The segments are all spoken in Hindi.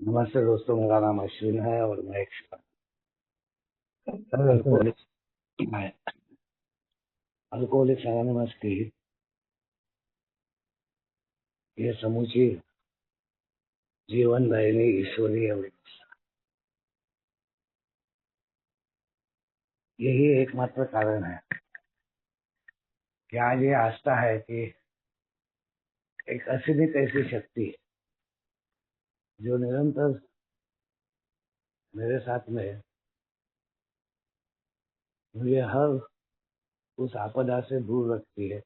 नमस्ते दोस्तों, मेरा नाम अश्विन है और मैं एक नमस्ते। अल्कोहलिक मैं अल्कोहलिक्स एनोनिमस की ये समूची जीवन दायिनी ईश्वरीय व्यवस्था, यही एकमात्र कारण है कि आज ये आस्था है कि एक असीमित ऐसी शक्ति है जो निरंतर मेरे साथ में मुझे हर उस आपदा से दूर रखती है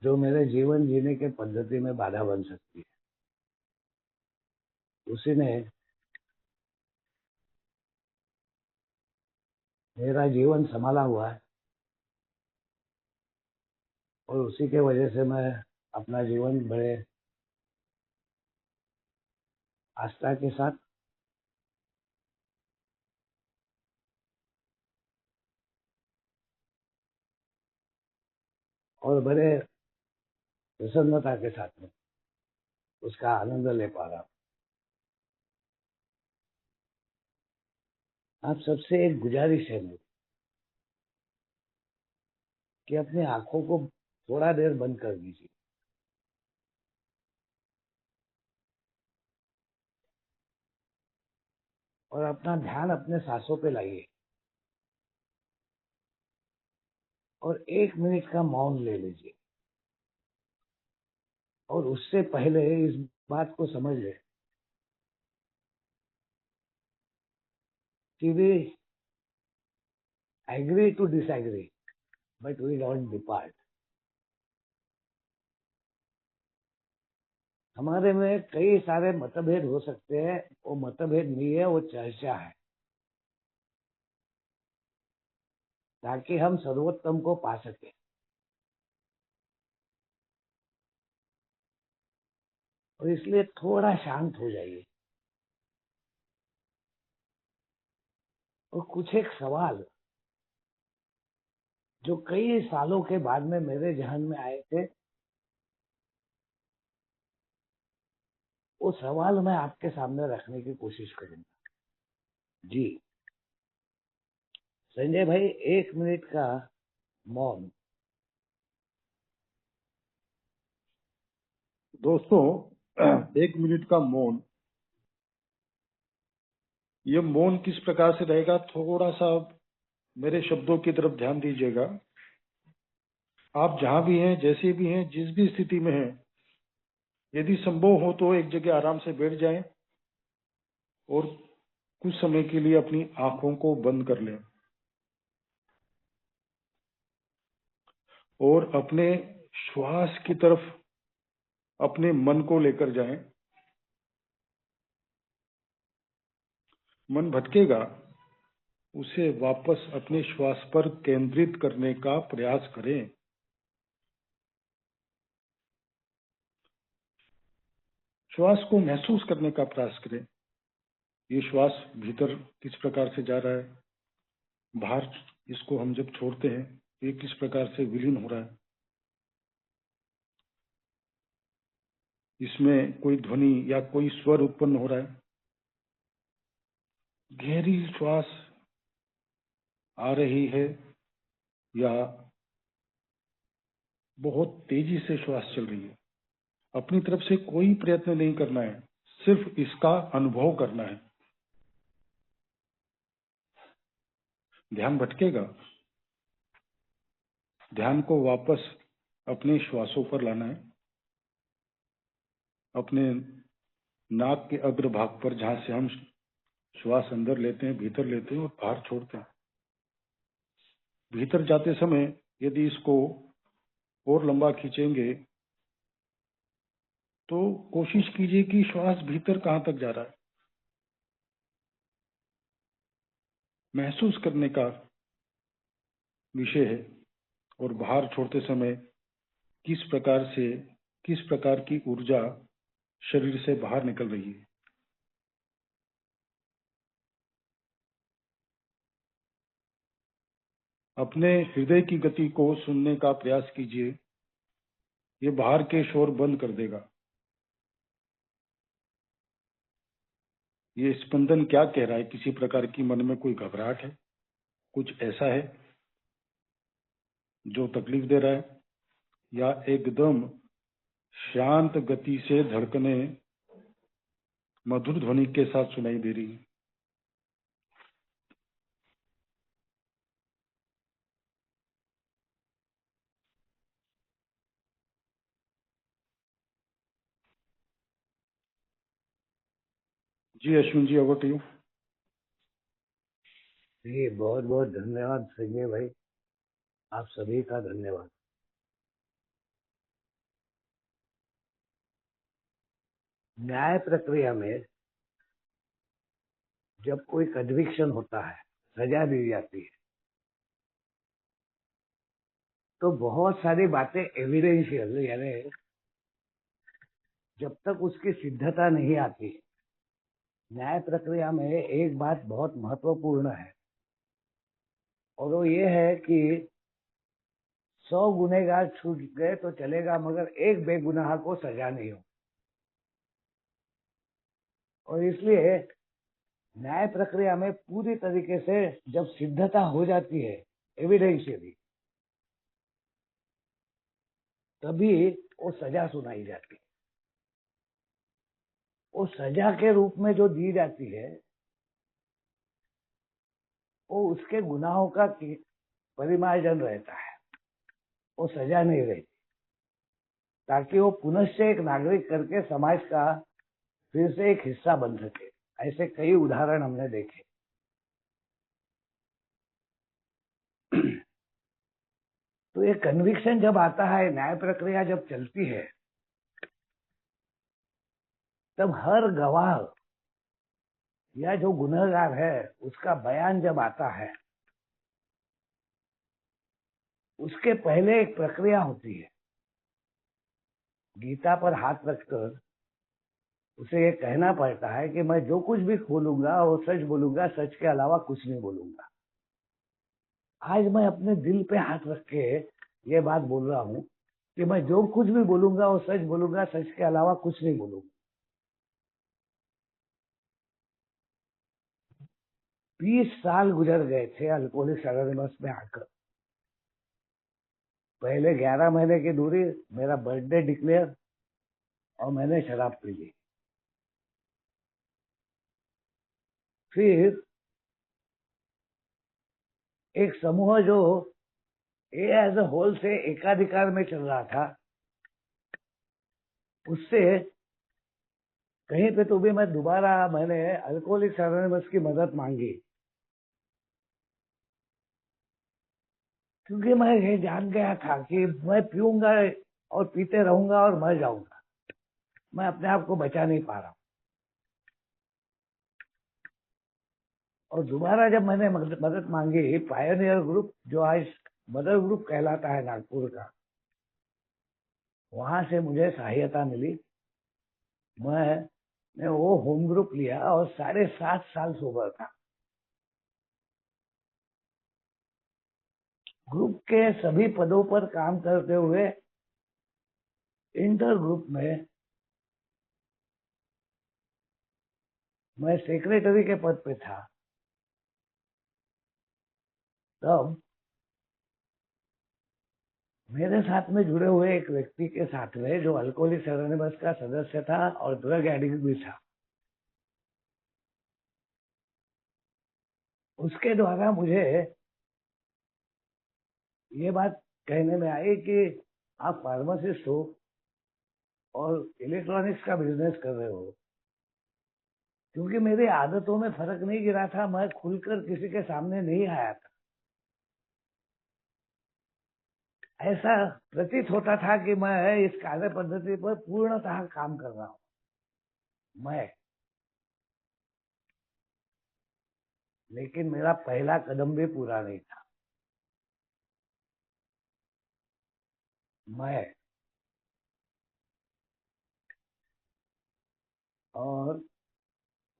जो मेरे जीवन जीने के पद्धति में बाधा बन सकती है। उसी ने मेरा जीवन संभाला हुआ है और उसी के वजह से मैं अपना जीवन बड़े आस्था के साथ और बड़े प्रसन्नता के साथ में उसका आनंद ले पा रहा हूँ। आप सबसे एक गुजारिश है मेरी कि अपनी आंखों को थोड़ा देर बंद कर दीजिए और अपना ध्यान अपने सांसों पे लाइए और 1 मिनट का मौन ले लीजिए। और उससे पहले इस बात को समझ ले कि we agree to disagree but we don't depart. हमारे में कई सारे मतभेद हो सकते हैं, वो मतभेद नहीं है, वो चर्चा है, ताकि हम सर्वोत्तम को पा सके। और इसलिए थोड़ा शांत हो जाइए और कुछ एक सवाल जो कई सालों के बाद में मेरे जहन में आए थे, वो सवाल मैं आपके सामने रखने की कोशिश करूंगा। जी संजय भाई, 1 मिनट का मौन। दोस्तों, 1 मिनट का मौन, ये मौन किस प्रकार से रहेगा, थोड़ा सा मेरे शब्दों की तरफ ध्यान दीजिएगा। आप जहां भी हैं, जैसे भी हैं, जिस भी स्थिति में हैं, यदि संभव हो तो एक जगह आराम से बैठ जाएं और कुछ समय के लिए अपनी आंखों को बंद कर लें और अपने श्वास की तरफ अपने मन को लेकर जाएं। मन भटकेगा, उसे वापस अपने श्वास पर केंद्रित करने का प्रयास करें। श्वास को महसूस करने का प्रयास करें। ये श्वास भीतर किस प्रकार से जा रहा है, बाहर इसको हम जब छोड़ते हैं ये किस प्रकार से विलीन हो रहा है, इसमें कोई ध्वनि या कोई स्वर उत्पन्न हो रहा है। गहरी श्वास आ रही है या बहुत तेजी से श्वास चल रही है। अपनी तरफ से कोई प्रयत्न नहीं करना है, सिर्फ इसका अनुभव करना है। ध्यान भटकेगा, ध्यान को वापस अपने श्वासों पर लाना है, अपने नाक के अग्रभाग पर, जहां से हम श्वास अंदर लेते हैं, भीतर लेते हैं और बाहर छोड़ते हैं। भीतर जाते समय यदि इसको और लंबा खींचेंगे तो कोशिश कीजिए कि श्वास भीतर कहां तक जा रहा है, महसूस करने का विषय है। और बाहर छोड़ते समय किस प्रकार से, किस प्रकार की ऊर्जा शरीर से बाहर निकल रही है। अपने हृदय की गति को सुनने का प्रयास कीजिए, ये बाहर के शोर बंद कर देगा। ये स्पंदन क्या कह रहा है? किसी प्रकार की मन में कोई घबराहट है, कुछ ऐसा है जो तकलीफ दे रहा है, या एकदम शांत गति से धड़कने मधुर ध्वनि के साथ सुनाई दे रही है? जी अश्विन जी, ओवर टू यू। जी बहुत बहुत धन्यवाद संजय भाई, आप सभी का धन्यवाद। न्याय प्रक्रिया में जब कोई कन्विक्शन होता है, सजा दी जाती है, तो बहुत सारी बातें एविडेंशियल, यानी जब तक उसकी सिद्धता नहीं आती, न्याय प्रक्रिया में एक बात बहुत महत्वपूर्ण है, और वो ये है कि 100 गुनहगार छूट गए तो चलेगा, मगर एक बेगुनाह को सजा नहीं हो। और इसलिए न्याय प्रक्रिया में पूरी तरीके से जब सिद्धता हो जाती है एविडेंशियली, तभी वो सजा सुनाई जाती है। वो सजा के रूप में जो दी जाती है, वो उसके गुनाहों का परिमार्जन रहता है, वो सजा नहीं रहती, ताकि वो पुनश्च एक नागरिक करके समाज का फिर से एक हिस्सा बन सके। ऐसे कई उदाहरण हमने देखे। तो ये कन्विक्शन जब आता है, न्याय प्रक्रिया जब चलती है, तब हर गवाह या जो गुनहगार है उसका बयान जब आता है, उसके पहले एक प्रक्रिया होती है। गीता पर हाथ रखकर उसे ये कहना पड़ता है कि मैं जो कुछ भी खोलूंगा वो सच बोलूंगा, सच के अलावा कुछ नहीं बोलूंगा। आज मैं अपने दिल पे हाथ रख के ये बात बोल रहा हूँ कि मैं जो कुछ भी बोलूंगा वो सच बोलूंगा, सच के अलावा कुछ नहीं बोलूंगा। 20 साल गुजर गए थे अल्कोहलिक्स एनोनिमस में आकर। पहले 11 महीने की दूरी, मेरा बर्थडे डिक्लेयर, और मैंने शराब पी ली। फिर एक समूह जो एज अ होल से एकाधिकार में चल रहा था, उससे कहीं पे तो भी मैंने अल्कोहलिक्स एनोनिमस की मदद मांगी, क्योंकि मैं ये जान गया था कि मैं पीऊंगा और पीते रहूंगा और मर जाऊंगा। मैं अपने आप को बचा नहीं पा रहा। और दोबारा जब मैंने मदद मांगी, पायोनियर ग्रुप जो आज मदर ग्रुप कहलाता है नागपुर का, वहां से मुझे सहायता मिली। मैंने वो होम ग्रुप लिया और 7.5 साल सोबर था। ग्रुप के सभी पदों पर काम करते हुए इंटर ग्रुप में मैं सेक्रेटरी के पद पे था। तब मेरे साथ में जुड़े हुए एक व्यक्ति के साथ में, जो अल्कोहलिक्स एनोनिमस का सदस्य था और ड्रग एडिक्ट भी था, उसके द्वारा मुझे ये बात कहने में आई कि आप फार्मासिस्ट हो और इलेक्ट्रॉनिक्स का बिजनेस कर रहे हो। क्योंकि मेरी आदतों में फर्क नहीं गिरा था, मैं खुलकर किसी के सामने नहीं आया था। ऐसा प्रतीत होता था कि मैं इस कार्य पद्धति पर पूर्णतः काम कर रहा हूँ। लेकिन मेरा पहला कदम भी पूरा नहीं था। मैं और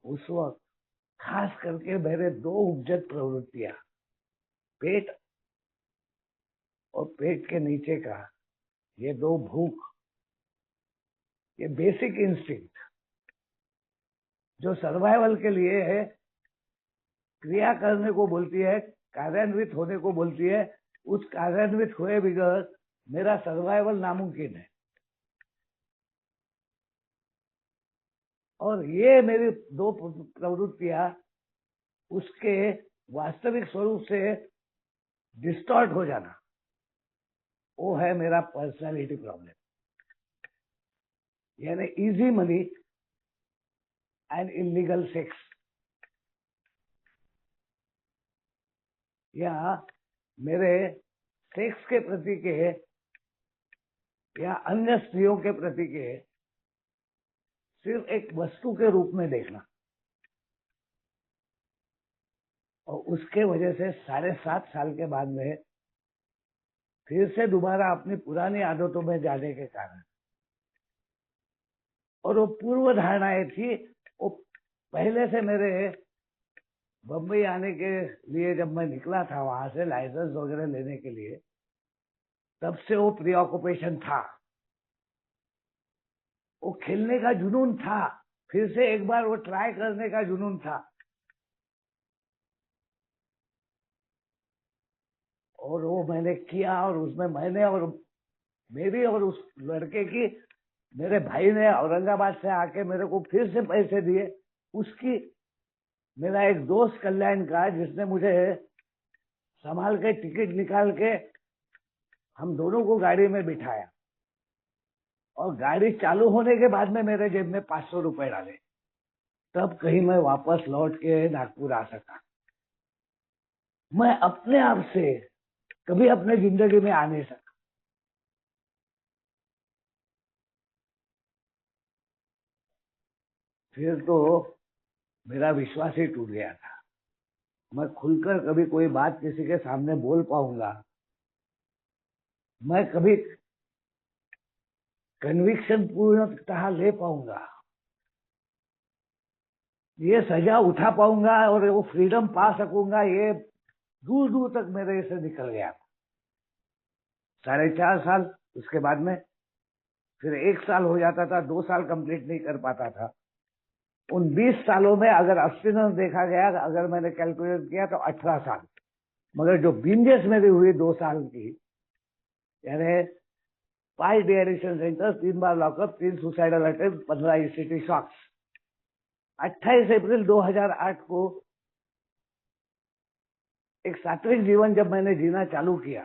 उस वक्त खास करके मेरे दो उपजत प्रवृत्तियां, पेट और पेट के नीचे का ये दो भूख, ये बेसिक इंस्टिंक्ट, जो सर्वाइवल के लिए है, क्रिया करने को बोलती है, कार्यान्वित होने को बोलती है, उस कार्यान्वित हुए बगैर मेरा सर्वाइवल नामुमकिन है। और ये मेरी दो प्रवृत्तियां उसके वास्तविक स्वरूप से डिस्टॉर्ट हो जाना, वो है मेरा पर्सनालिटी प्रॉब्लम। यानी easy money and illegal sex, या मेरे सेक्स के प्रति के या अन्य स्त्रियों के प्रति के सिर्फ एक वस्तु के रूप में देखना, और उसके वजह से 7.5 साल के बाद में फिर से दोबारा अपनी पुरानी आदतों में जाने के कारण, और वो पूर्व धारणाएं थी, वो पहले से मेरे बम्बई आने के लिए जब मैं निकला था वहां से लाइसेंस वगैरह लेने के लिए, तब से वो प्रीऑक्युपेशन था, वो खेलने का जुनून था, फिर से एक बार वो ट्राई करने का जुनून था। और वो मैंने किया, और उसमें मैंने और मेरी और उस लड़के की, मेरे भाई ने औरंगाबाद से आके मेरे को फिर से पैसे दिए, उसकी मेरा एक दोस्त कल्याण का, जिसने मुझे संभाल के टिकट निकाल के हम दोनों को गाड़ी में बिठाया, और गाड़ी चालू होने के बाद में मेरे जेब में 500 रुपए डाले, तब कहीं मैं वापस लौट के नागपुर आ सका। मैं अपने आप से कभी अपने जिंदगी में आ नहीं सका। फिर तो मेरा विश्वास ही टूट गया था। मैं खुलकर कभी कोई बात किसी के सामने बोल पाऊंगा, मैं कभी कन्विक्शन पूर्णतः ले पाऊंगा, ये सजा उठा पाऊंगा और वो फ्रीडम पा सकूंगा, ये दूर दूर तक मेरे से निकल गया था। 4.5 साल, उसके बाद में फिर 1 साल हो जाता था, 2 साल कंप्लीट नहीं कर पाता था। उन 20 सालों में अगर अब्स्टिनेंस देखा गया, अगर मैंने कैलकुलेट किया तो 18 साल। मगर जो बिंजेस मेरी हुई 2 साल की, यानी 5 डिएडिक्शन सेंटर, 3 बार lockup, 3 suicidal attempt, 15 ECT shocks. 28 April 2008 को एक सात्विक जीवन जब मैंने जीना चालू किया,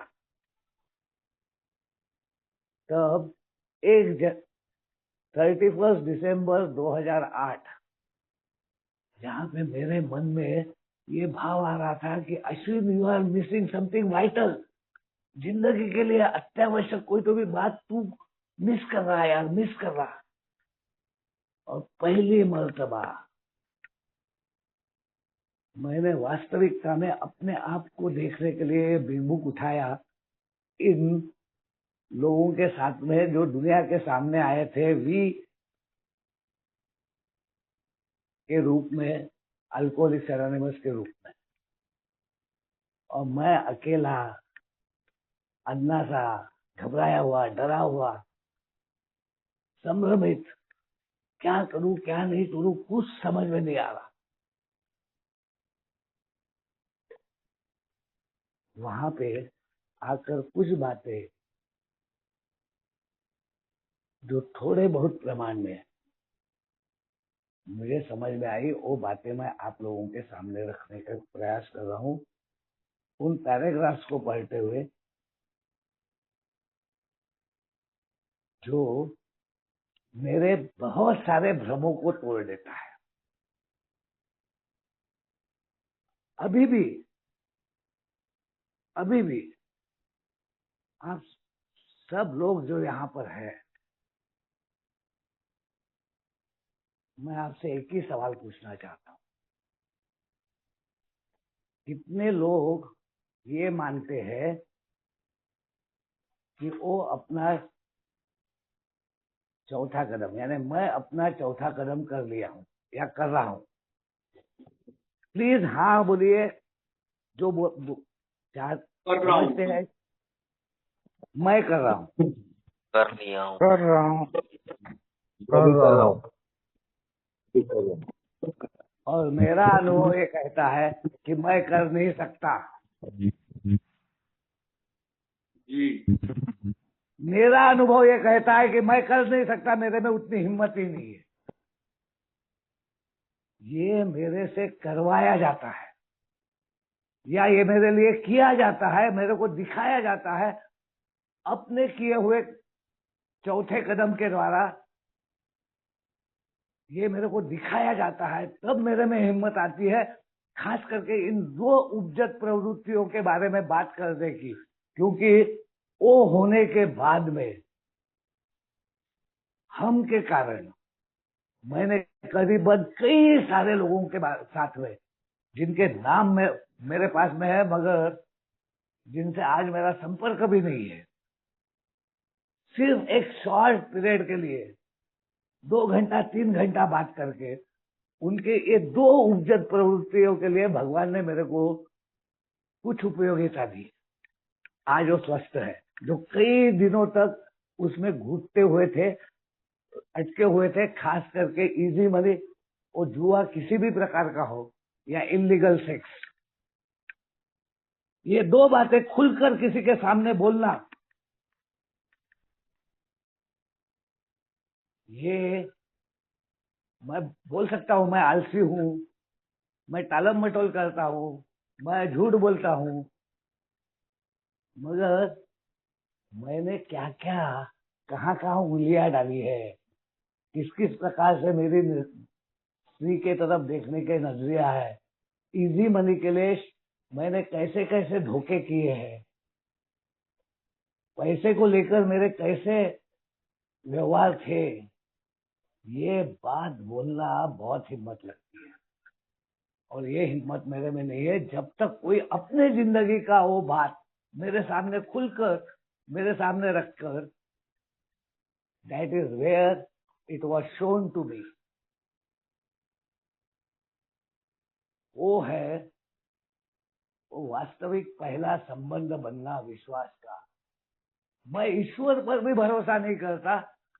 तब 31 दिसंबर 2008, जहां पे मेरे मन में ये भाव आ रहा था कि Ashwin, you are missing something vital, जिंदगी के लिए अत्यावश्यक कोई तो भी बात तू मिस कर रहा है यार, मिस कर रहा। और पहली मर्तबा मैंने वास्तविकता में अपने आप को देखने के लिए बिंबुक उठाया, इन लोगों के साथ में जो दुनिया के सामने आए थे वी के रूप में, अल्कोहलिक्स एनोनिमस के रूप में, और मैं अकेला, अन्ना सा, घबराया हुआ, डरा हुआ, संभ्रमित, क्या करूं क्या नहीं करूं, कुछ समझ में नहीं आ रहा। वहां पे आकर कुछ बातें जो थोड़े बहुत प्रमाण में मुझे समझ में आई, वो बातें मैं आप लोगों के सामने रखने का प्रयास कर रहा हूं। उन पैराग्राफ्स को पढ़ते हुए जो मेरे बहुत सारे भ्रमों को तोड़ देता है। अभी भी आप सब लोग जो यहाँ पर है, मैं आपसे एक ही सवाल पूछना चाहता हूँ। कितने लोग ये मानते हैं कि वो अपना चौथा कदम, यानी मैं अपना चौथा कदम कर लिया हूँ या कर रहा हूँ? प्लीज हाँ बोलिए। जो समझते हैं मैं कर रहा हूँ, कर लिया हूँ, कर रहा हूँ, कर रहा हूँ। और मेरा अनुभव ये कहता है कि मैं कर नहीं सकता। जी। मेरा अनुभव ये कहता है कि मैं कर नहीं सकता, मेरे में उतनी हिम्मत ही नहीं है। ये मेरे से करवाया जाता है या ये मेरे लिए किया जाता है, मेरे को दिखाया जाता है अपने किए हुए चौथे कदम के द्वारा। ये मेरे को दिखाया जाता है, तब मेरे में हिम्मत आती है खास करके इन दो उपजत प्रवृत्तियों के बारे में बात करने की, क्योंकि वो होने के बाद में हम के कारण मैंने करीबन कई सारे लोगों के साथ में, जिनके नाम में मेरे पास में है मगर जिनसे आज मेरा संपर्क भी नहीं है, सिर्फ एक शॉर्ट पीरियड के लिए 2 घंटा 3 घंटा बात करके उनके ये दो उपजत प्रवृत्तियों के लिए भगवान ने मेरे को कुछ उपयोगिता दी। आज वो स्वस्थ है, जो कई दिनों तक उसमें घुटते हुए थे, अटके हुए थे, खास करके इजी मनी और जुआ किसी भी प्रकार का हो या इलीगल सेक्स। ये दो बातें खुलकर किसी के सामने बोलना, ये मैं बोल सकता हूं मैं आलसी हूं, मैं टालम मटोल करता हूं, मैं झूठ बोलता हूं, मगर मैंने क्या क्या कहाँ कहाँ उंगलियां डाली है, किस किस प्रकार से मेरी स्त्री के तरफ देखने के नजरिया है, इजी मनी के लिए मैंने कैसे कैसे धोखे किए हैं, पैसे को लेकर मेरे कैसे व्यवहार थे, ये बात बोलना बहुत हिम्मत लगती है। और ये हिम्मत मेरे में नहीं है जब तक कोई अपने जिंदगी का वो बात मेरे सामने खुलकर मेरे सामने रखकर, that is where it was shown to be, वो है वो वास्तविक पहला संबंध बनना विश्वास का। मैं ईश्वर पर भी भरोसा नहीं करता,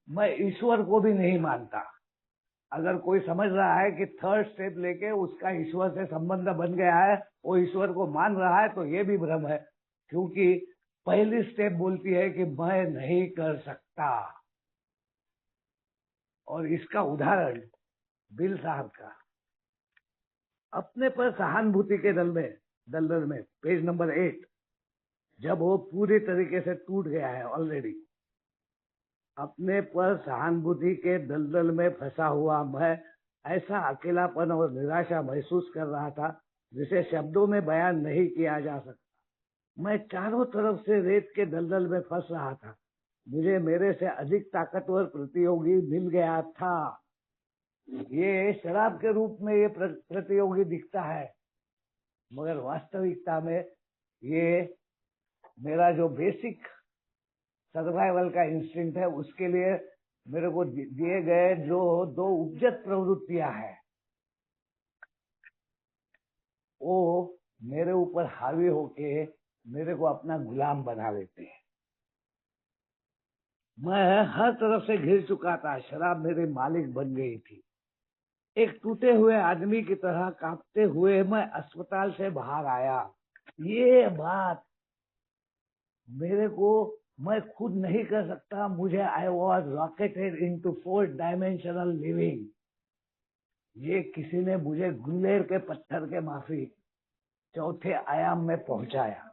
मैं ईश्वर को भी नहीं मानता। अगर कोई समझ रहा है कि थर्ड स्टेप लेके उसका ईश्वर से संबंध बन गया है, वो ईश्वर को मान रहा है, तो ये भी भ्रम है, क्योंकि पहली स्टेप बोलती है कि मैं नहीं कर सकता। और इसका उदाहरण बिल साहब का, अपने पर सहानुभूति के दलदल में पेज नंबर 8, जब वो पूरी तरीके से टूट गया है ऑलरेडी, अपने पर सहानुभूति के दलदल में फंसा हुआ मैं ऐसा अकेलापन और निराशा महसूस कर रहा था जिसे शब्दों में बयान नहीं किया जा सकता। मैं चारों तरफ से रेत के दलदल में फंस रहा था। मुझे मेरे से अधिक ताकतवर प्रतियोगी मिल गया था। ये शराब के रूप में ये प्रतियोगी दिखता है, मगर वास्तविकता में ये मेरा जो बेसिक सर्वाइवल का इंस्टिंक्ट है, उसके लिए मेरे को दिए गए जो दो उपजत प्रवृत्तियां हैं, वो मेरे ऊपर हावी होके मेरे को अपना गुलाम बना लेते हैं। मैं हर तरफ से घिर चुका था, शराब मेरे मालिक बन गई थी। एक टूटे हुए आदमी की तरह कांपते हुए मैं अस्पताल से बाहर आया। ये बात मेरे को मैं खुद नहीं कर सकता, मुझे I was rocketed into 4th dimensional living. ये किसी ने मुझे गुल्लेर के पत्थर के माफी चौथे आयाम में पहुंचाया,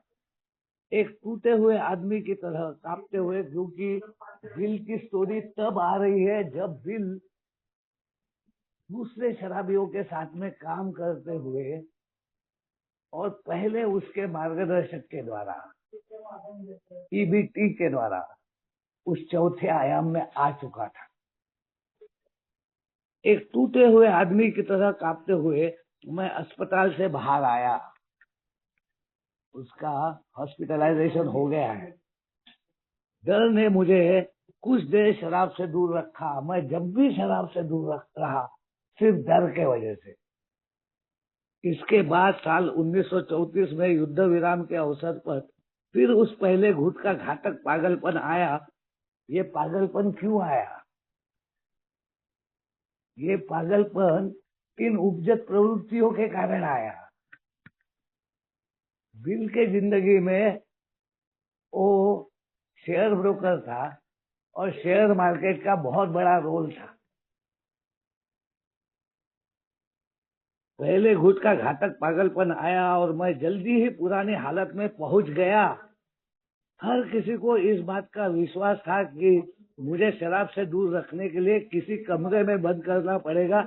एक टूटे हुए आदमी की तरह कांपते हुए, क्योंकि बिल की स्टोरी तब आ रही है जब बिल दूसरे शराबियों के साथ में काम करते हुए और पहले उसके मार्गदर्शक के द्वारा ईबीटी के द्वारा उस चौथे आयाम में आ चुका था। एक टूटे हुए आदमी की तरह कांपते हुए मैं अस्पताल से बाहर आया। उसका हॉस्पिटलाइजेशन हो गया है। डर ने मुझे कुछ देर शराब से दूर रखा। मैं जब भी शराब से दूर रहा सिर्फ डर के वजह से। इसके बाद साल 1934 में युद्ध विराम के अवसर पर फिर उस पहले घुट का घातक पागलपन आया। ये पागलपन क्यों आया? ये पागलपन इन उपजत प्रवृत्तियों के कारण आया। बिल के जिंदगी में वो शेयर ब्रोकर था और शेयर मार्केट का बहुत बड़ा रोल था। पहले घुट का घातक पागलपन आया और मैं जल्दी ही पुरानी हालत में पहुंच गया। हर किसी को इस बात का विश्वास था कि मुझे शराब से दूर रखने के लिए किसी कमरे में बंद करना पड़ेगा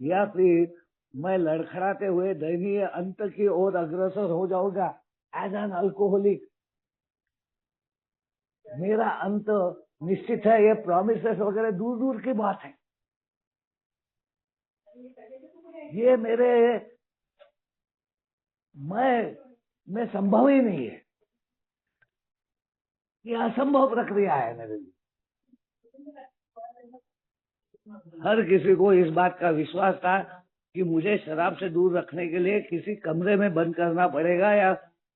या फिर मैं लड़खड़ाते हुए दयनीय अंत की ओर अग्रसर हो जाऊंगा एज एन अल्कोहलिक। मेरा अंत निश्चित है। ये प्रॉमिसेस वगैरह दूर दूर की बात है। ये मेरे मैं संभव ही नहीं है। ये असंभव प्रक्रिया है मेरे लिए। हर किसी को इस बात का विश्वास था कि मुझे शराब से दूर रखने के लिए किसी कमरे में बंद करना पड़ेगा या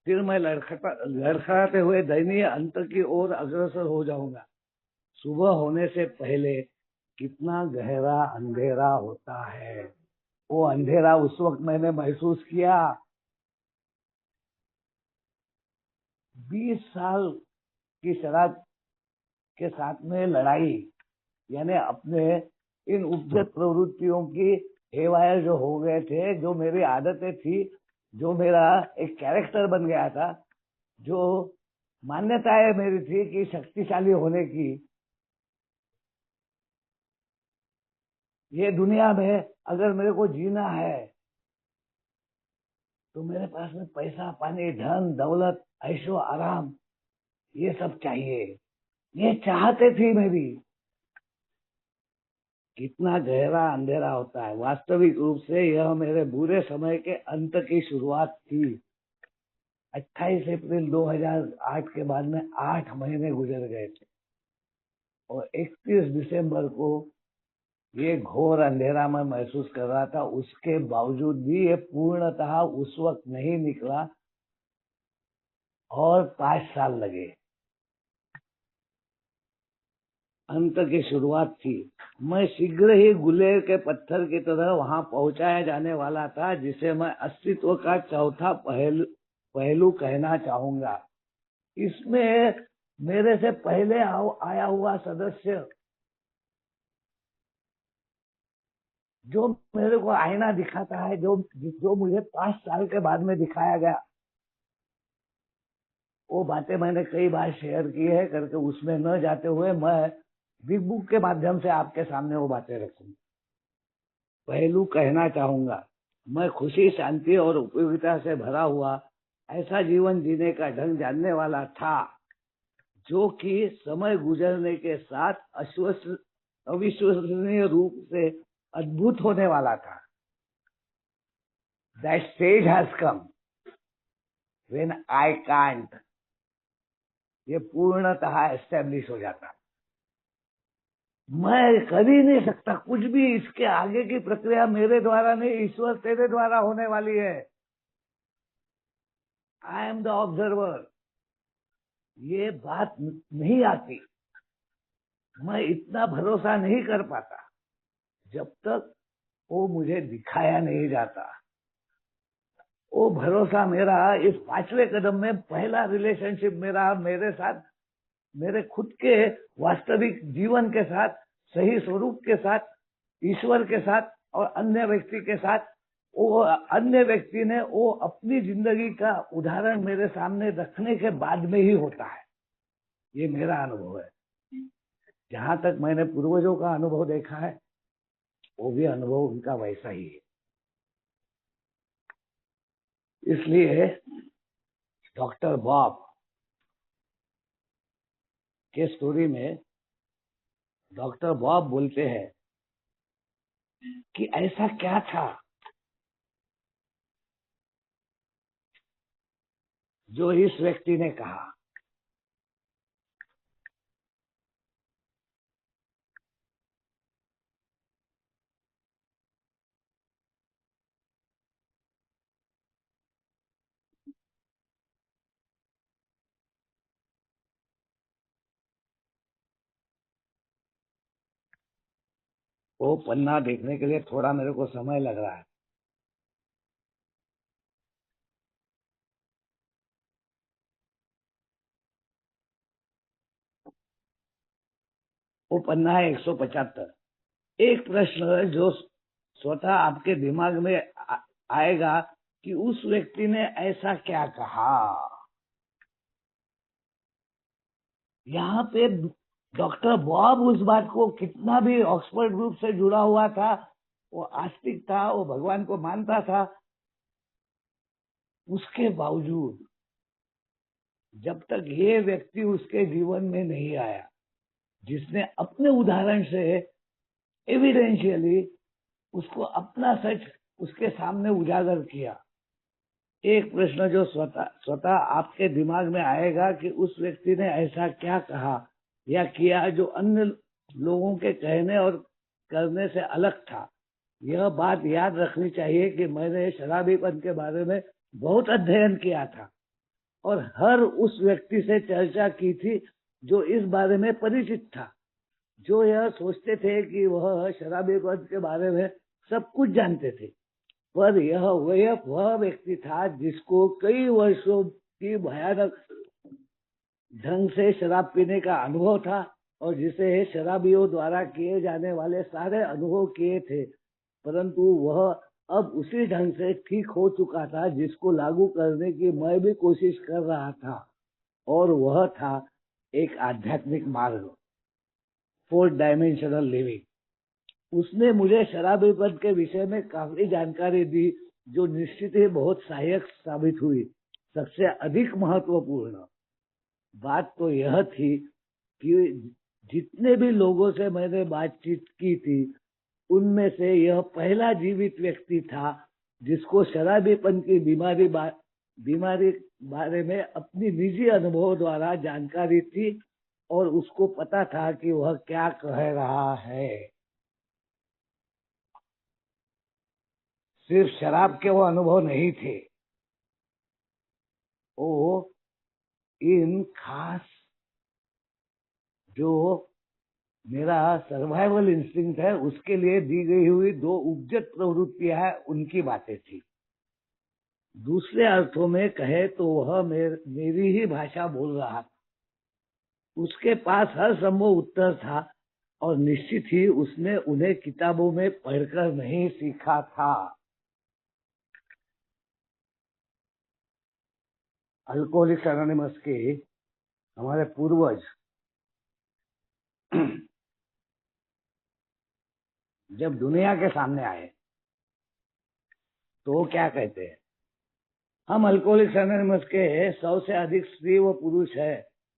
फिर मैं लड़खड़ाते हुए दयनीय अंत की ओर अग्रसर हो जाऊंगा। सुबह होने से पहले कितना गहरा अंधेरा होता है, वो अंधेरा उस वक्त मैंने महसूस किया। 20 साल की शराब के साथ में लड़ाई, यानी अपने इन उपजत प्रवृत्तियों की हेवायर जो हो गए थे, जो मेरी आदतें थी, जो मेरा एक कैरेक्टर बन गया था, जो मान्यताएं मेरी थी कि शक्तिशाली होने की। ये दुनिया में अगर मेरे को जीना है तो मेरे पास में पैसा, पानी, धन, दौलत, ऐशो आराम, ये सब चाहिए। ये चाहते थी मेरी। कितना गहरा अंधेरा होता है। वास्तविक रूप से यह मेरे बुरे समय के अंत की शुरुआत थी। 28 अप्रैल 2008 के बाद में 8 महीने गुजर गए थे और 31 दिसंबर को ये घोर अंधेरा मैं महसूस कर रहा था। उसके बावजूद भी ये पूर्णतः उस वक्त नहीं निकला और 5 साल लगे। अंत की शुरुआत थी। मैं शीघ्र ही गुलेर के पत्थर की तरह वहां पहुंचाया जाने वाला था, जिसे मैं अस्तित्व का चौथा पहलू कहना चाहूंगा। इसमें मेरे से पहले आया हुआ सदस्य, जो मेरे को आईना दिखाता है, जो मुझे 5 साल के बाद में दिखाया गया, वो बातें मैंने कई बार शेयर की है करके उसमें न जाते हुए मैं बिग बुक के माध्यम से आपके सामने वो बातें रखूंगा। पहलू कहना चाहूंगा। मैं खुशी, शांति और उपयोगिता से भरा हुआ ऐसा जीवन जीने का ढंग जानने वाला था, जो कि समय गुजरने के साथ अविश्वसनीय रूप से अद्भुत होने वाला था। That stage has come when I can't, ये पूर्णतः एस्टेब्लिश हो जाता। मैं कर ही नहीं सकता कुछ भी। इसके आगे की प्रक्रिया मेरे द्वारा नहीं, ईश्वर तेरे द्वारा होने वाली है। I am the observer. ये बात नहीं आती। मैं इतना भरोसा नहीं कर पाता जब तक वो मुझे दिखाया नहीं जाता। वो भरोसा मेरा इस 5वें कदम में, पहला रिलेशनशिप मेरा मेरे साथ, मेरे खुद के वास्तविक जीवन के साथ, सही स्वरूप के साथ, ईश्वर के साथ और अन्य व्यक्ति के साथ। वो अन्य व्यक्ति ने वो अपनी जिंदगी का उदाहरण मेरे सामने रखने के बाद में ही होता है। ये मेरा अनुभव है। जहां तक मैंने पूर्वजों का अनुभव देखा है, वो भी अनुभव उनका वैसा ही है। इसलिए डॉक्टर बॉब के स्टोरी में डॉक्टर बॉब बोलते हैं कि ऐसा क्या था जो इस व्यक्ति ने कहा। वो पन्ना देखने के लिए थोड़ा मेरे को समय लग रहा है। वो पन्ना है 175। एक प्रश्न जो स्वतः आपके दिमाग में आएगा कि उस व्यक्ति ने ऐसा क्या कहा। यहाँ पे डॉक्टर बॉब उस बात को, कितना भी ऑक्सफोर्ड ग्रुप से जुड़ा हुआ था, वो आस्तिक था, वो भगवान को मानता था, उसके बावजूद जब तक ये व्यक्ति उसके जीवन में नहीं आया जिसने अपने उदाहरण से एविडेंशियली उसको अपना सच उसके सामने उजागर किया, एक प्रश्न जो स्वतः आपके दिमाग में आएगा कि उस व्यक्ति ने ऐसा क्या कहा या किया जो अन्य लोगों के कहने और करने से अलग था। यह बात याद रखनी चाहिए कि मैंने शराबीपन के बारे में बहुत अध्ययन किया था और हर उस व्यक्ति से चर्चा की थी जो इस बारे में परिचित था, जो यह सोचते थे कि वह शराबीपन के बारे में सब कुछ जानते थे, पर वह व्यक्ति था जिसको कई वर्षों की भयानक ढंग से शराब पीने का अनुभव था और जिसे शराबियों द्वारा किए जाने वाले सारे अनुभव किए थे, परंतु वह अब उसी ढंग से ठीक हो चुका था जिसको लागू करने की मैं भी कोशिश कर रहा था, और वह था एक आध्यात्मिक मार्ग, 4 डायमेंशनल लिविंग। उसने मुझे शराबीपन के विषय में काफी जानकारी दी जो निश्चित ही बहुत सहायक साबित हुई। सबसे अधिक महत्वपूर्ण बात तो यह थी कि जितने भी लोगों से मैंने बातचीत की थी उनमें से यह पहला जीवित व्यक्ति था जिसको शराबीपन की बीमारी बारे में अपनी निजी अनुभव द्वारा जानकारी थी और उसको पता था कि वह क्या कह रहा है। सिर्फ शराब के वो अनुभव नहीं थे, वो इन खास जो मेरा सर्वाइवल इंस्टिंक्ट है उसके लिए दी गई हुई 2 उपजत प्रवृत्तियां हैं, उनकी बातें थी। दूसरे अर्थों में कहे तो वह मेरी ही भाषा बोल रहा था। उसके पास हर संभव उत्तर था और निश्चित ही उसने उन्हें किताबों में पढ़कर नहीं सीखा था। अल्कोहलिक्स एनोनिमस के हमारे पूर्वज जब दुनिया के सामने आए तो वो क्या कहते हैं, हम अल्कोहलिक्स एनोनिमस के 100 से अधिक स्त्री व पुरुष है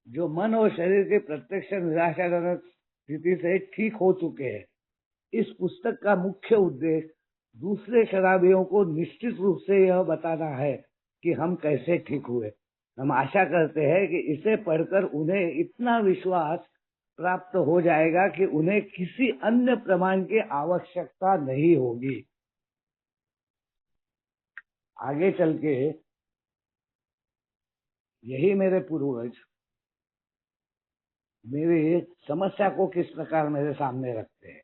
जो मन और शरीर के प्रत्यक्ष निराशाजनक स्थिति से ठीक हो चुके हैं। इस पुस्तक का मुख्य उद्देश्य दूसरे शराबियों को निश्चित रूप से यह बताना है कि हम कैसे ठीक हुए। हम आशा करते हैं कि इसे पढ़कर उन्हें इतना विश्वास प्राप्त हो जाएगा कि उन्हें किसी अन्य प्रमाण की आवश्यकता नहीं होगी। आगे चल के यही मेरे पूर्वज मेरी समस्या को किस प्रकार मेरे सामने रखते हैं।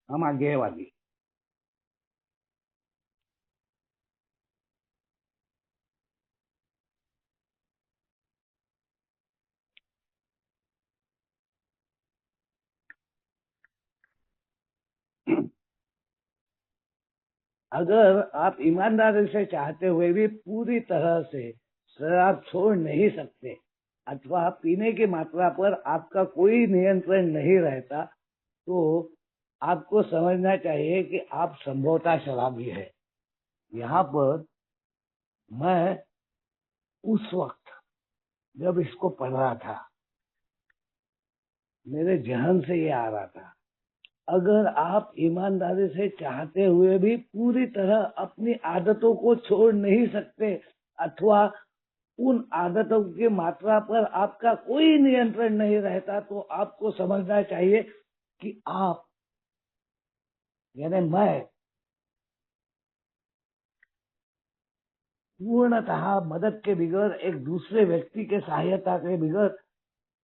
हम आज्ञेयवादी। अगर आप ईमानदारी से चाहते हुए भी पूरी तरह से शराब छोड़ नहीं सकते अथवा पीने की मात्रा पर आपका कोई नियंत्रण नहीं रहता तो आपको समझना चाहिए कि आप संभवतः शराबी है। यहाँ पर मैं उस वक्त जब इसको पढ़ रहा था मेरे जहन से ये आ रहा था, अगर आप ईमानदारी से चाहते हुए भी पूरी तरह अपनी आदतों को छोड़ नहीं सकते अथवा उन आदतों की मात्रा पर आपका कोई नियंत्रण नहीं रहता तो आपको समझना चाहिए कि आप यानी मैं पूर्णतः मदद के बगैर, एक दूसरे व्यक्ति के सहायता के बगैर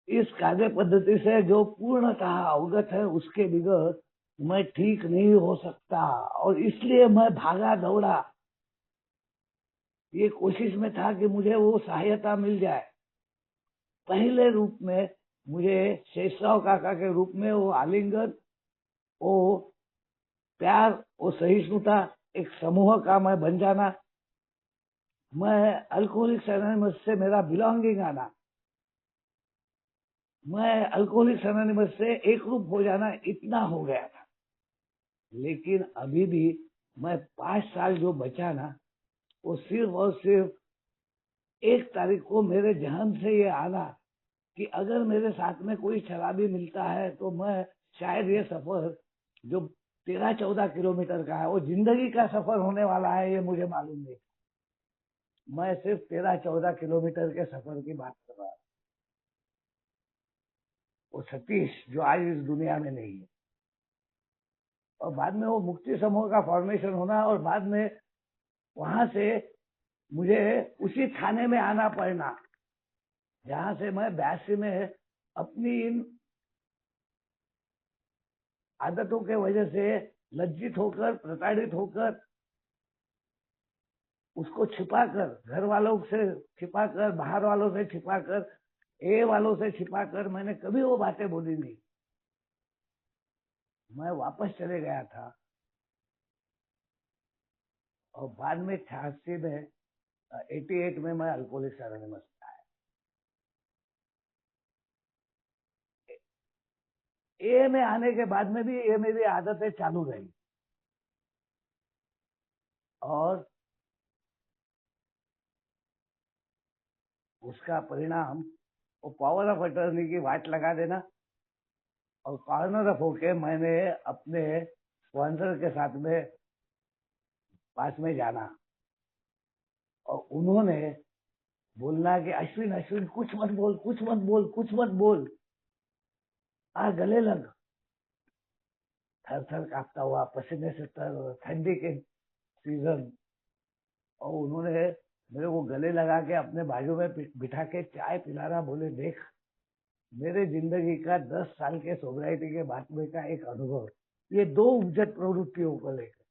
इस कार्य पद्धति से जो पूर्णतः अवगत है उसके बगैर मैं ठीक नहीं हो सकता, और इसलिए मैं भागा दौड़ा। ये कोशिश में था कि मुझे वो सहायता मिल जाए। पहले रूप में मुझे शेषराव काका के रूप में वो आलिंगन, वो प्यार, वो सहिष्णुता, एक समूह का मैं बन जाना, मैं अल्कोहलिक्स एनोनिमस से मेरा बिलोंगिंग आना, मैं अल्कोहलिक्स एनोनिमस से एक रूप हो जाना, इतना हो गया था। लेकिन अभी भी मैं 5 साल जो बचा ना, वो सिर्फ और सिर्फ 1 तारीख को मेरे जहन से ये आना कि अगर मेरे साथ में कोई शराबी मिलता है तो मैं शायद ये सफर जो 13-14 किलोमीटर का है वो जिंदगी का सफर होने वाला है, ये मुझे मालूम नहीं। मैं सिर्फ 13-14 किलोमीटर के सफर की बात कर रहा हूँ। वो सतीश जो आज इस दुनिया में नहीं है, और बाद में वो मुक्ति समूह का फॉर्मेशन होना, और बाद में वहां से मुझे उसी थाने में आना पड़ना जहां से मैं 82 में अपनी इन आदतों के वजह से लज्जित होकर, प्रताड़ित होकर, उसको छिपाकर, घर वालों से छिपाकर, बाहर वालों से छिपाकर, ए वालों से छिपाकर, मैंने कभी वो बातें बोली नहीं। मैं वापस चले गया था, और बाद में 86 में 88 में मैं अल्कोहलिक्स एनोनिमस में आया। ए में आने के बाद में भी ये मेरी आदतें चालू रही, और उसका परिणाम वो पावर ऑफ अटर्नी की वाट लगा देना, और कॉर्नर ऑफ होके मैंने अपने स्पॉन्सर के साथ में पास में जाना, और उन्होंने बोलना कि अश्विन अश्विन कुछ मत बोल, कुछ मत बोल, कुछ मत बोल, आ गले लग। थर थर कांपता हुआ, पसीने से तर, ठंडी के सीजन, और उन्होंने मेरे को गले लगा के अपने बाजू में बिठा के चाय पिला रहा, बोले देख मेरे जिंदगी का 10 साल के सोब्राइटी के बाद में का एक अनुभव, ये 2 उपजत प्रवृत्तियों को लेकर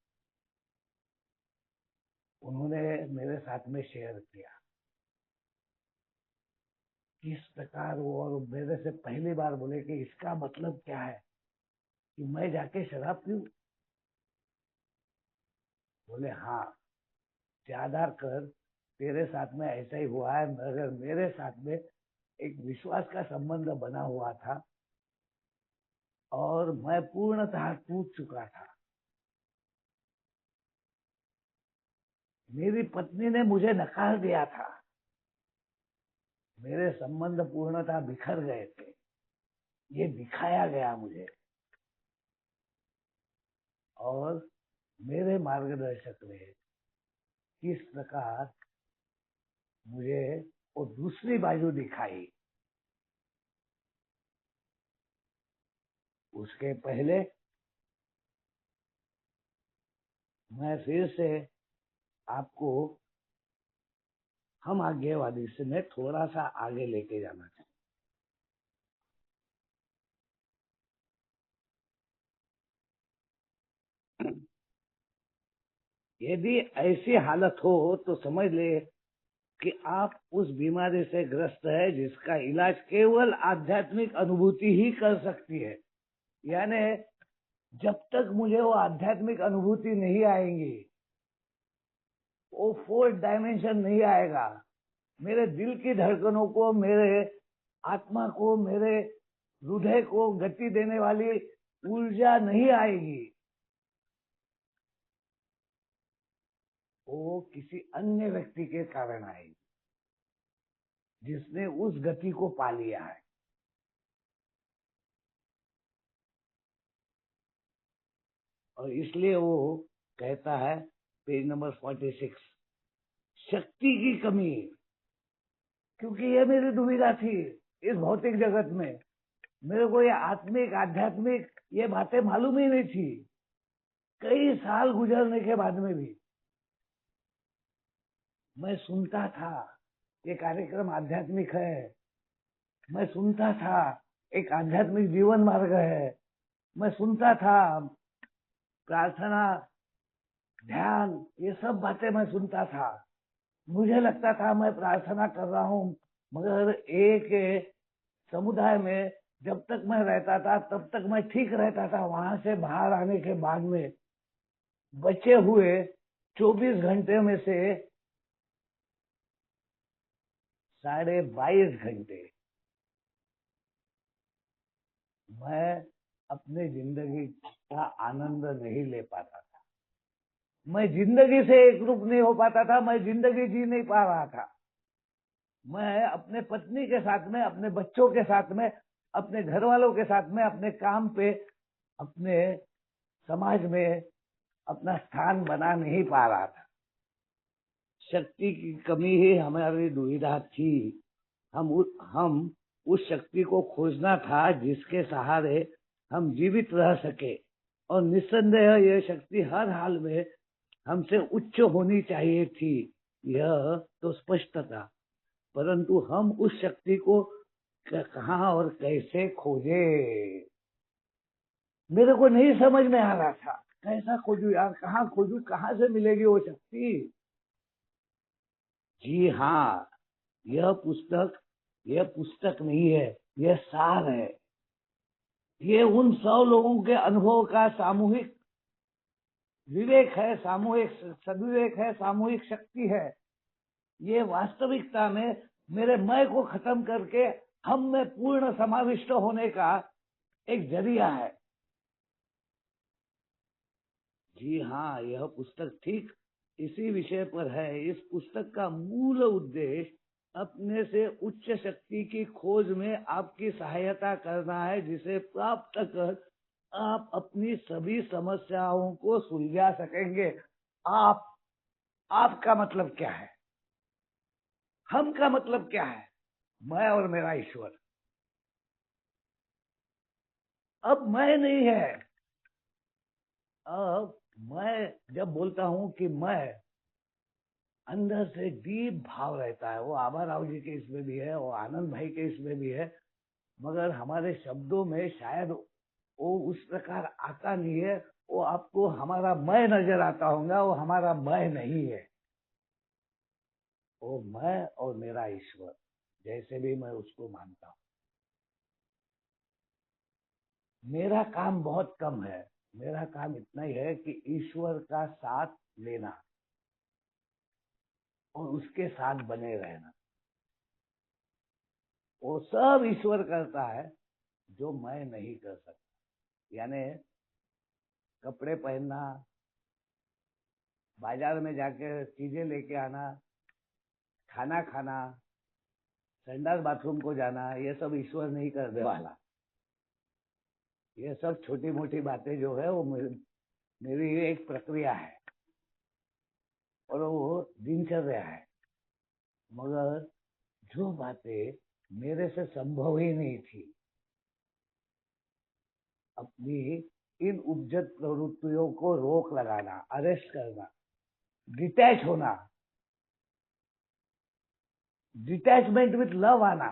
उन्होंने मेरे साथ में शेयर किया किस प्रकार वो, और मेरे से पहली बार बोले कि इसका मतलब क्या है कि मैं जाके शराब पीऊं। बोले हाँ, ज्यादा कर तेरे साथ में ऐसा ही हुआ है, मगर मेरे साथ में एक विश्वास का संबंध बना हुआ था, और मैं पूर्णतः टूट चुका था। मेरी पत्नी ने मुझे नकार दिया था, मेरे संबंध पूर्णतः बिखर गए थे, ये दिखाया गया मुझे, और मेरे मार्गदर्शक ने किस प्रकार मुझे वो दूसरी बाजू दिखाई। उसके पहले मैं फिर से आपको हम आज्ञावादी से मैं थोड़ा सा आगे लेके जाना चाहूँ। यदि ऐसी हालत हो तो समझ ले कि आप उस बीमारी से ग्रस्त है जिसका इलाज केवल आध्यात्मिक अनुभूति ही कर सकती है। यानी जब तक मुझे वो आध्यात्मिक अनुभूति नहीं आएंगी, वो 4th डायमेंशन नहीं आएगा, मेरे दिल की धड़कनों को, मेरे आत्मा को, मेरे हृदय को गति देने वाली ऊर्जा नहीं आएगी, वो किसी अन्य व्यक्ति के कारण आएगी जिसने उस गति को पा लिया है। और इसलिए वो कहता है पेज नंबर 46, शक्ति की कमी, क्योंकि ये मेरी दुविधा थी इस भौतिक जगत में। मेरे को ये आत्मिक, आध्यात्मिक ये बातें मालूम ही नहीं थी, कई साल गुजरने के बाद में भी। मैं सुनता था ये कार्यक्रम आध्यात्मिक है, मैं सुनता था एक आध्यात्मिक जीवन मार्ग है, मैं सुनता था प्रार्थना, ध्यान, ये सब बातें मैं सुनता था। मुझे लगता था मैं प्रार्थना कर रहा हूँ, मगर एक समुदाय में जब तक मैं रहता था तब तक मैं ठीक रहता था। वहां से बाहर आने के बाद में बचे हुए 24 घंटे में से 22.5 घंटे मैं अपनी जिंदगी का आनंद नहीं ले पाता था। मैं जिंदगी से एक रूप नहीं हो पाता था, मैं जिंदगी जी नहीं पा रहा था। मैं अपने पत्नी के साथ में, अपने बच्चों के साथ में, अपने घर वालों के साथ में, अपने काम पे, अपने समाज में अपना स्थान बना नहीं पा रहा था। शक्ति की कमी ही हमारी दुविधा थी। हम उस शक्ति को खोजना था जिसके सहारे हम जीवित रह सके, और निस्संदेह यह शक्ति हर हाल में हमसे उच्च होनी चाहिए थी, यह तो स्पष्ट था। परंतु हम उस शक्ति को कहाँ और कैसे खोजे, मेरे को नहीं समझ में आ रहा था। कैसा खोजू यार, कहाँ खोजू, कहाँ से मिलेगी वो शक्ति। जी हाँ, यह पुस्तक नहीं है, यह सार है। ये उन 100 लोगों के अनुभव का सामूहिक विवेक है, सामूहिक सद्विवेक है, सामूहिक शक्ति है। ये वास्तविकता में मेरे मैं को खत्म करके हम में पूर्ण समाविष्ट होने का एक जरिया है। जी हाँ, यह पुस्तक ठीक इसी विषय पर है। इस पुस्तक का मूल उद्देश्य अपने से उच्च शक्ति की खोज में आपकी सहायता करना है, जिसे प्राप्त कर आप अपनी सभी समस्याओं को सुलझा सकेंगे। आपका मतलब क्या है, हम का मतलब क्या है, मैं और मेरा ईश्वर। अब मैं नहीं है। अब मैं जब बोलता हूं कि मैं, अंदर से डीप भाव रहता है। वो आभा राव जी के इसमें भी है, वो आनंद भाई के इसमें भी है, मगर हमारे शब्दों में शायद वो उस प्रकार आता नहीं है। वो आपको हमारा मैं नजर आता होगा, वो हमारा मैं नहीं है। वो मैं और मेरा ईश्वर, जैसे भी मैं उसको मानता हूँ। मेरा काम बहुत कम है। मेरा काम इतना ही है कि ईश्वर का साथ लेना और उसके साथ बने रहना। वो सब ईश्वर करता है जो मैं नहीं कर सकता। यानी कपड़े पहनना, बाजार में जाके चीजें लेके आना, खाना खाना, संडास बाथरूम को जाना, ये सब ईश्वर नहीं करने वाला। ये सब छोटी मोटी बातें जो है वो मेरी एक प्रक्रिया है और वो दिनचर्या है। मगर जो बातें मेरे से संभव ही नहीं थी, अपनी इन उपजत प्रवृत्तियों को रोक लगाना, अरेस्ट करना, डिटैच होना, डिटैचमेंट विथ लव आना,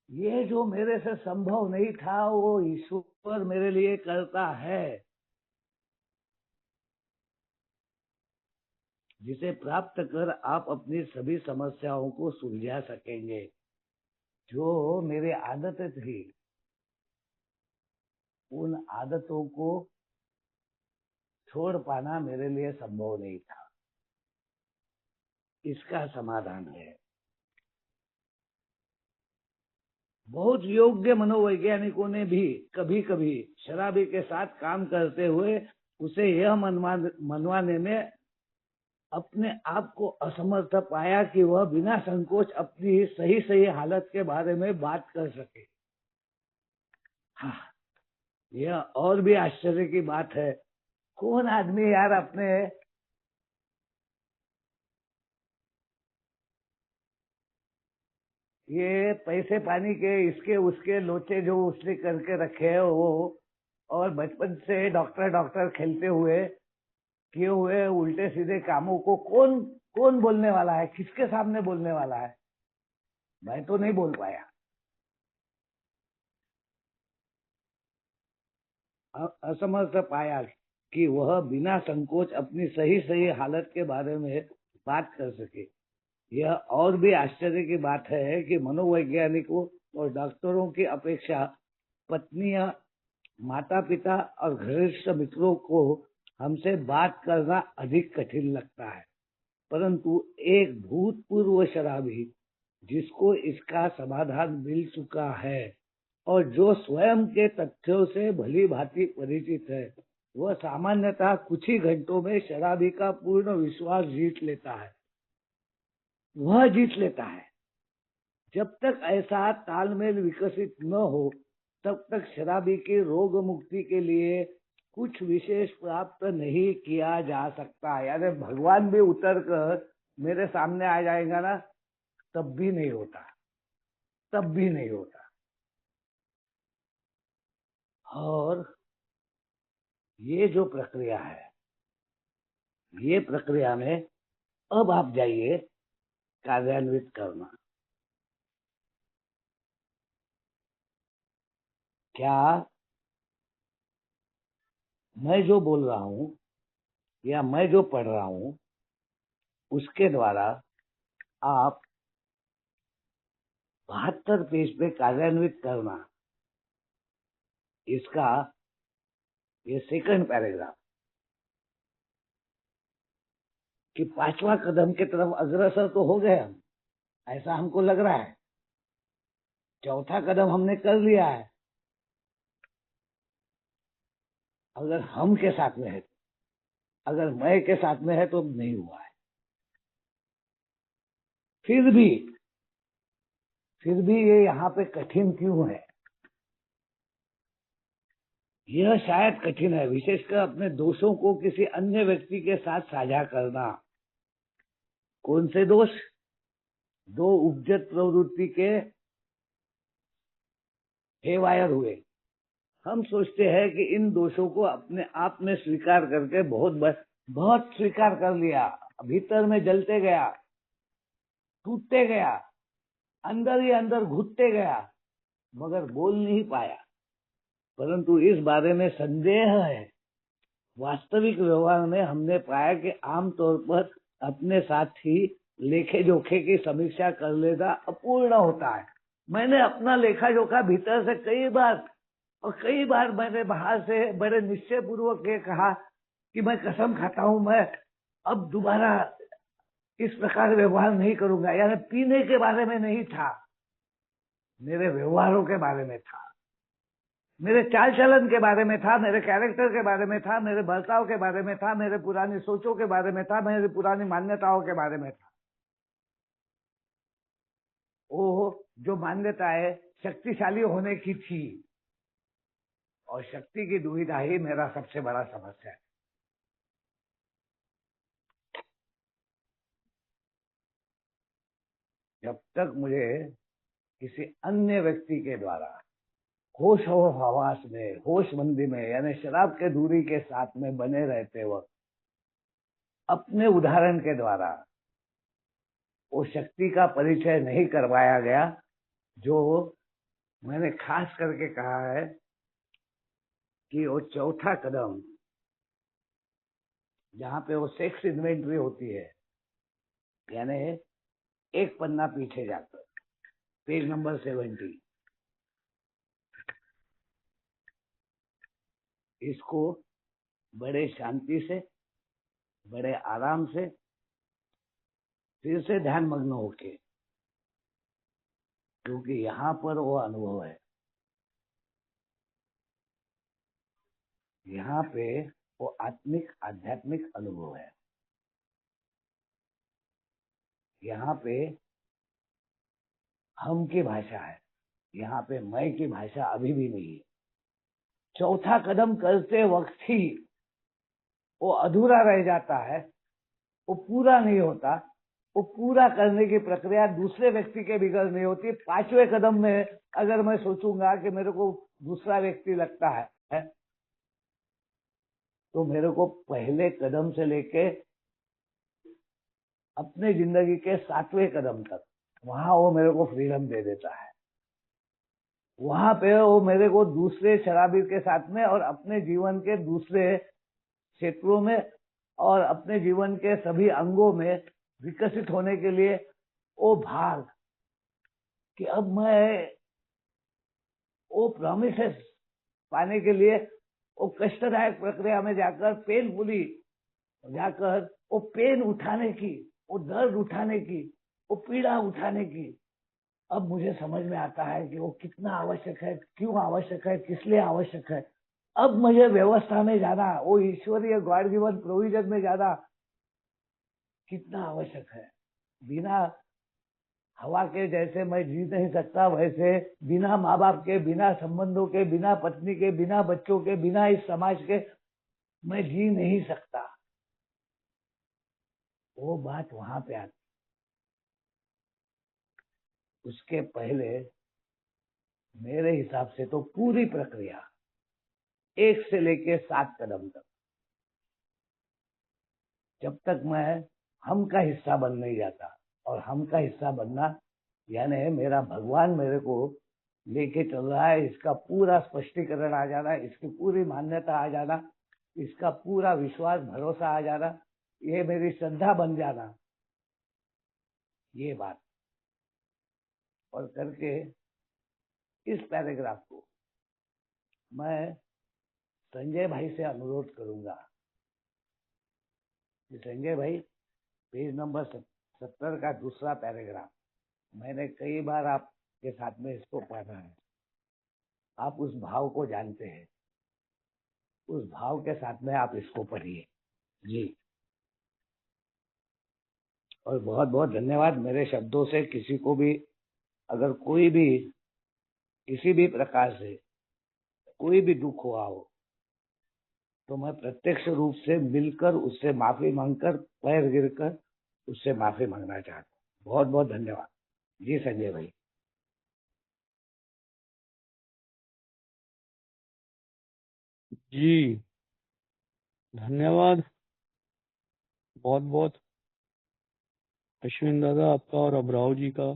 ये जो मेरे से संभव नहीं था वो ईश्वर मेरे लिए करता है, जिसे प्राप्त कर आप अपनी सभी समस्याओं को सुलझा सकेंगे। जो मेरी आदतें थी, उन आदतों को छोड़ पाना मेरे लिए संभव नहीं था। इसका समाधान है। बहुत योग्य मनोवैज्ञानिकों ने भी कभी कभी शराबी के साथ काम करते हुए उसे यह मनवाने में अपने आप को असमर्थ पाया कि वह बिना संकोच अपनी सही हालत के बारे में बात कर सके। हाँ, यह और भी आश्चर्य की बात है। कौन आदमी यार अपने ये पैसे पानी के इसके उसके लोचे जो उसने करके रखे हैं वो, और बचपन से डॉक्टर डॉक्टर खेलते हुए किए हुए उल्टे सीधे कामों को कौन कौन बोलने वाला है, किसके सामने बोलने वाला है। मैं तो नहीं बोल पाया। असमर्थ पाया कि वह बिना संकोच अपनी सही सही हालत के बारे में बात कर सके। यह और भी आश्चर्य की बात है कि मनोवैज्ञानिकों और डॉक्टरों की अपेक्षा पत्नियां, माता पिता और घनिष्ठ मित्रों को हमसे बात करना अधिक कठिन लगता है, परंतु एक भूतपूर्व शराबी जिसको इसका समाधान मिल चुका है और जो स्वयं के तथ्यों से भली भांति परिचित है, वह सामान्यतः कुछ ही घंटों में शराबी का पूर्ण विश्वास जीत लेता है। वह जीत लेता है। जब तक ऐसा तालमेल विकसित न हो तब तक शराबी की रोग मुक्ति के लिए कुछ विशेष प्राप्त नहीं किया जा सकता। यानी भगवान भी उतर कर मेरे सामने आ जाएगा ना, तब भी नहीं होता, तब भी नहीं होता। और ये जो प्रक्रिया है, ये प्रक्रिया में अब आप जाइए कार्यान्वित करना। क्या मैं जो बोल रहा हूं या मैं जो पढ़ रहा हूं उसके द्वारा आप 72 पेज पे कार्यान्वित करना, इसका ये सेकंड पैराग्राफ कि 5वां कदम की तरफ अग्रसर तो हो गए हम, ऐसा हमको लग रहा है। चौथा कदम हमने कर लिया है। अगर हम के साथ में है, अगर मैं के साथ में है तो नहीं हुआ है। फिर भी ये यहाँ पे कठिन क्यों है? यह शायद कठिन है विशेषकर अपने दोषों को किसी अन्य व्यक्ति के साथ साझा करना। कौन से दोष? दो उपजत प्रवृत्ति के हेवायर हुए। हम सोचते हैं कि इन दोषों को अपने आप में स्वीकार करके बहुत स्वीकार कर लिया, भीतर में जलते गया, टूटते गया, अंदर ही अंदर घुटते गया, मगर बोल नहीं पाया। परंतु इस बारे में संदेह है। वास्तविक व्यवहार में हमने पाया कि आमतौर पर अपने साथ ही लेखे जोखे की समीक्षा कर लेना अपूर्ण होता है। मैंने अपना लेखा जोखा भीतर से कई बार मैंने बाहर से बड़े निश्चय पूर्वक ये कहा कि मैं कसम खाता हूं, मैं अब दोबारा इस प्रकार व्यवहार नहीं करूंगा। यानी पीने के बारे में नहीं था, मेरे व्यवहारों के बारे में था, मेरे चाल चलन के बारे में था, मेरे कैरेक्टर के बारे में था, मेरे बर्ताव के बारे में था, मेरे पुरानी सोचों के बारे में था, मेरी पुरानी मान्यताओं के बारे में था। वो जो मान्यताएं शक्तिशाली होने की थी, और शक्ति की दुविधा ही मेरा सबसे बड़ा समस्या है। जब तक मुझे किसी अन्य व्यक्ति के द्वारा होश और हवास में, होशमंदी में, यानी शराब के दूरी के साथ में बने रहते वक्त अपने उदाहरण के द्वारा वो शक्ति का परिचय नहीं करवाया गया, जो मैंने खास करके कहा है कि वो चौथा कदम जहाँ पे वो सेक्स इन्वेंट्री होती है, यानी एक पन्ना पीछे जाकर पेज नंबर 70, इसको बड़े शांति से, बड़े आराम से फिर से ध्यान मग्न होके, क्योंकि यहाँ पर वो अनुभव है, यहाँ पे वो आत्मिक आध्यात्मिक अनुभव है। यहाँ पे हम की भाषा है, यहाँ पे मैं की भाषा अभी भी नहीं है। चौथा कदम करते वक्त ही वो अधूरा रह जाता है, वो पूरा नहीं होता। वो पूरा करने की प्रक्रिया दूसरे व्यक्ति के बिगड़ नहीं होती। 5वें कदम में अगर मैं सोचूंगा कि मेरे को दूसरा व्यक्ति लगता है, तो मेरे को पहले कदम से लेके अपने जिंदगी के 7वें कदम तक वहां वो मेरे को फ्रीडम दे देता है। वहां पे वो मेरे को दूसरे शराबी के साथ में और अपने जीवन के दूसरे क्षेत्रों में और अपने जीवन के सभी अंगों में विकसित होने के लिए वो भाग कि अब मैं वो प्रॉमिसेस पाने के लिए वो कष्टदायक प्रक्रिया में जाकर पेनफुली जाकर वो पेन उठाने की, वो दर्द उठाने की, वो पीड़ा उठाने की अब मुझे समझ में आता है कि वो कितना आवश्यक है, क्यों आवश्यक है, किस लिए आवश्यक है। अब मुझे व्यवस्था में जाना, वो ईश्वरीय गॉड गिवन प्रोविजन में जाना कितना आवश्यक है। बिना हवा के जैसे मैं जी नहीं सकता, वैसे बिना माँ बाप के, बिना संबंधों के, बिना पत्नी के, बिना बच्चों के, बिना इस समाज के मैं जी नहीं सकता। वो बात वहां पे आती। उसके पहले मेरे हिसाब से तो पूरी प्रक्रिया 1 से लेके 7 कदम तक, जब तक मैं हम का हिस्सा बन नहीं जाता, और हम का हिस्सा बनना यानी मेरा भगवान मेरे को लेके चल रहा है, इसका पूरा स्पष्टीकरण आ जाना, इसकी पूरी मान्यता आ जाना, इसका पूरा विश्वास भरोसा आ जाना, ये मेरी श्रद्धा बन जाना, ये बात। और करके इस पैराग्राफ को मैं संजय भाई से अनुरोध करूंगा कि संजय भाई पेज नंबर 70 का दूसरा पैराग्राफ, मैंने कई बार आपके साथ में इसको पढ़ा है, आप उस भाव को जानते हैं, उस भाव के साथ में आप इसको पढ़िए जी। और बहुत बहुत धन्यवाद। मेरे शब्दों से किसी को भी अगर कोई भी किसी भी प्रकार से कोई भी दुख हुआ हो तो मैं प्रत्यक्ष रूप से मिलकर उससे माफी मांगकर, पैर गिरकर उससे माफी मांगना चाहता हूँ। बहुत बहुत धन्यवाद जी संजय भाई। जी धन्यवाद बहुत बहुत अश्विन दादा आपका और अब्राव जी का।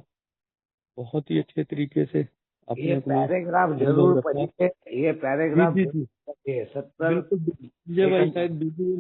बहुत ही अच्छे तरीके से आपने ये अपना पैराग्राफ अनुभव जरूर रखा। पढ़िए, ये जी पैराग्राफ जी जी 70 बिल्कुल। विजय भाई सेकंड शायद बिजी